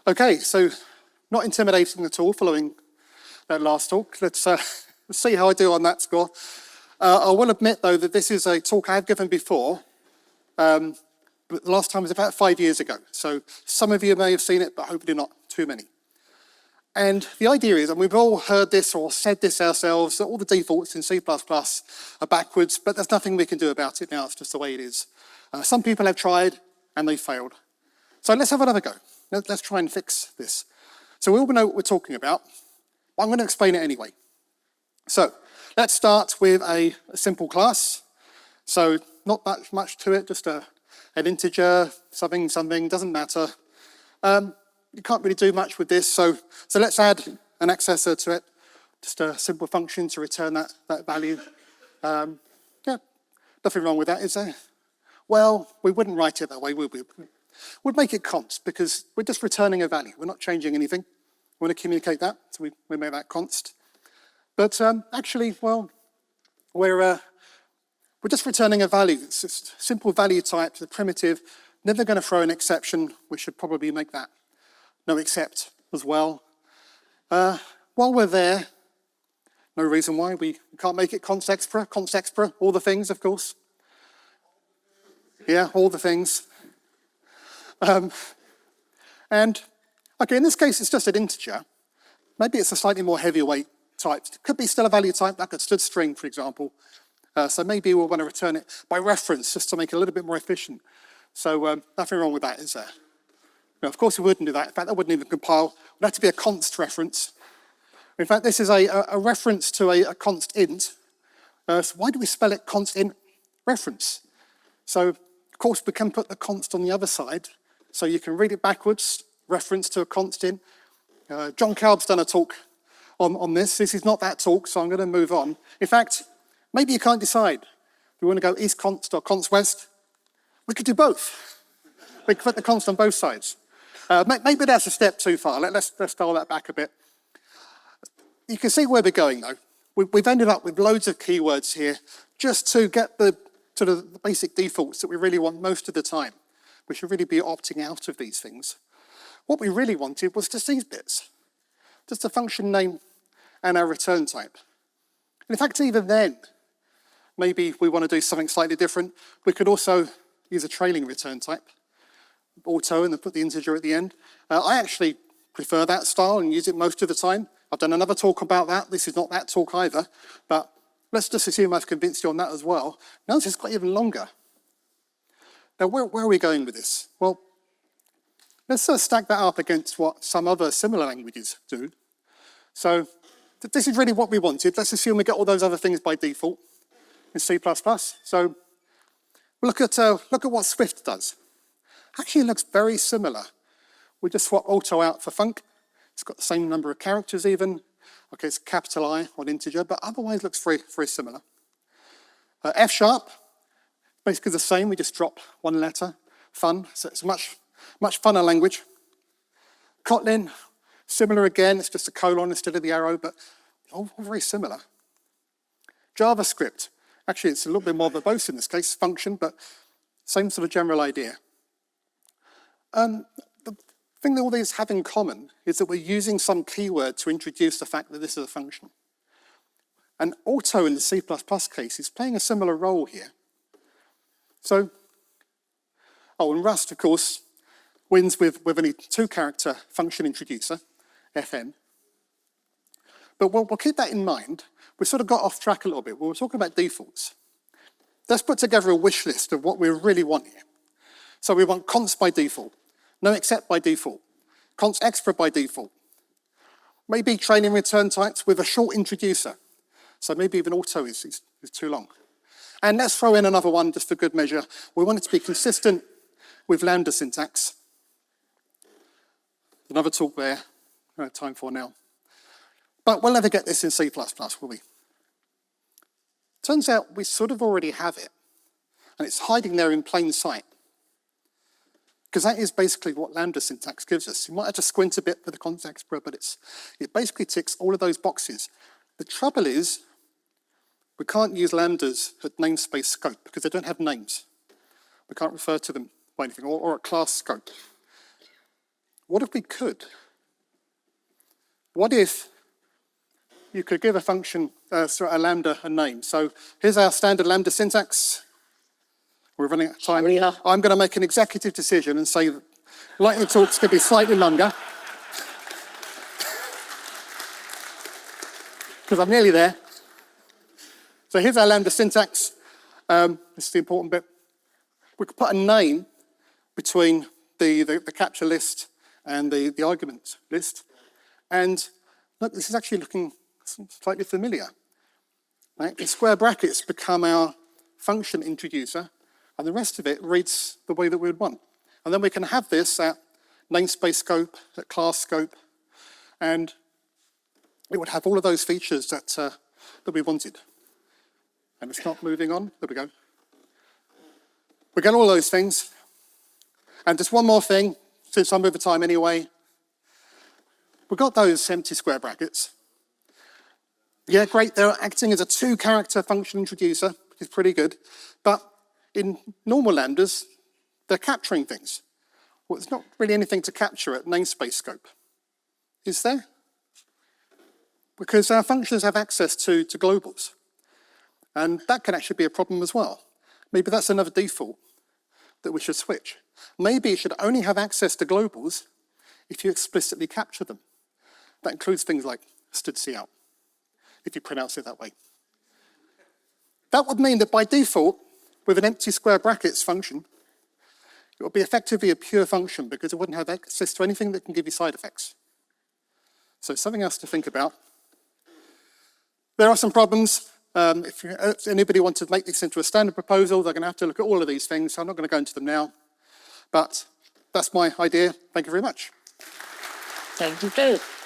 Okay, so not intimidating at all following that last talk. Let's see how I do on that score. I will admit, though, that this is a talk I have given before, but the last time was about 5 years ago. So some of you may have seen it, but hopefully not too many. And the idea is, and we've all heard this or said this ourselves, that all the defaults in C++ are backwards, but there's nothing we can do about it now. It's just the way it is. Some people have tried, and they failed. So let's have another go. Let's try and fix this. So we all know what we're talking about, but I'm going to explain it anyway. So let's start with a simple class. So not much to it, just an integer, something, doesn't matter. You can't really do much with this, so let's add an accessor to it, just a simple function to return that value. Yeah, nothing wrong with that, is there? Well, we wouldn't write it that way, would we? We'd make it const, because we're just returning a value. We're not changing anything. We want to communicate that, so we make that const. But actually, well, we're just returning a value. It's just a simple value type, the primitive, never going to throw an exception. We should probably make that no except as well. While we're there, no reason why we can't make it const expr, all the things, of course. Yeah, all the things. And okay, in this case, it's just an integer. Maybe it's a slightly more heavyweight type. It could be still a value type, like a std string, for example. So maybe we'll want to return it by reference, just to make it a little bit more efficient. So nothing wrong with that, is there? No, of course we wouldn't do that. In fact, that wouldn't even compile. It would have to be a const reference. In fact, this is a reference to a const int. So why do we spell it const int reference? So, of course, we can put the const on the other side. So you can read it backwards, reference to a const int. John Kalb's done a talk on this. This is not that talk, so I'm going to move on. In fact, maybe you can't decide. Do we want to go east const or const west? We could do both. We could put the const on both sides. Maybe that's a step too far. Let's dial that back a bit. You can see where we're going, though. We've ended up with loads of keywords here just to get the sort of the basic defaults that we really want most of the time. We should really be opting out of these things. What we really wanted was just these bits, just a function name and our return type. And in fact, even then, maybe we want to do something slightly different. We could also use a trailing return type, auto, and then put the integer at the end. I actually prefer that style and use it most of the time. I've done another talk about that. This is not that talk either, but let's just assume I've convinced you on that as well. Notice it's got even longer. Now, where are we going with this? Well, let's stack that up against what some other similar languages do. So this is really what we wanted. Let's assume we get all those other things by default in C++. So look at what Swift does. Actually, it looks very similar. We just swap auto out for func. It's got the same number of characters even. Okay, it's capital I on integer, but otherwise looks very, very similar. F#, basically the same. We just drop one letter, fun. So it's a much funner language. Kotlin, similar again. It's just a colon instead of the arrow, but all very similar. JavaScript, actually it's a little bit more verbose in this case, function, but same sort of general idea. The thing that all these have in common is that we're using some keyword to introduce the fact that this is a function. And auto in the C++ case is playing a similar role here. So, and Rust, of course, wins with any two-character function introducer, fn. But we'll keep that in mind. We sort of got off track a little bit. We were talking about defaults. Let's put together a wish list of what we really want here. So we want const by default, no except by default, const expr by default, maybe training return types with a short introducer. So maybe even auto is too long. And let's throw in another one just for good measure. We want it to be consistent with lambda syntax. Another talk there, I don't have time for now. But we'll never get this in C++, will we? Turns out we sort of already have it. And it's hiding there in plain sight. Because that is basically what lambda syntax gives us. You might have to squint a bit for the const expr, but it basically ticks all of those boxes. The trouble is, we can't use lambdas at namespace scope because they don't have names. We can't refer to them by anything, or at class scope. what if we could? What if you could give a function, a lambda, a name? So here's our standard lambda syntax. We're running out of time. I'm going to make an executive decision and say that lightning talks could be slightly longer. Because I'm nearly there. So here's our lambda syntax. This is the important bit. We could put a name between the capture list and the argument list. And look, this is actually looking slightly familiar. Right? The square brackets become our function introducer, and the rest of it reads the way that we would want. And then we can have this at namespace scope, at class scope, and it would have all of those features that we wanted. And it's not moving on. There we go. We get all those things. And just one more thing, since I'm over time anyway. We've got those empty square brackets. Yeah, great, they're acting as a 2-character function introducer, which is pretty good. But in normal lambdas, they're capturing things. Well, there's not really anything to capture at namespace scope. Is there? Because our functions have access to globals. And that can actually be a problem as well. Maybe that's another default that we should switch. Maybe it should only have access to globals if you explicitly capture them. That includes things like std_cout, if you pronounce it that way. That would mean that by default, with an empty square brackets function, it would be effectively a pure function because it wouldn't have access to anything that can give you side effects. So something else to think about. There are some problems. If anybody wants to make this into a standard proposal, they're going to have to look at all of these things. So I'm not going to go into them now. But that's my idea. Thank you very much. Thank you, Dave.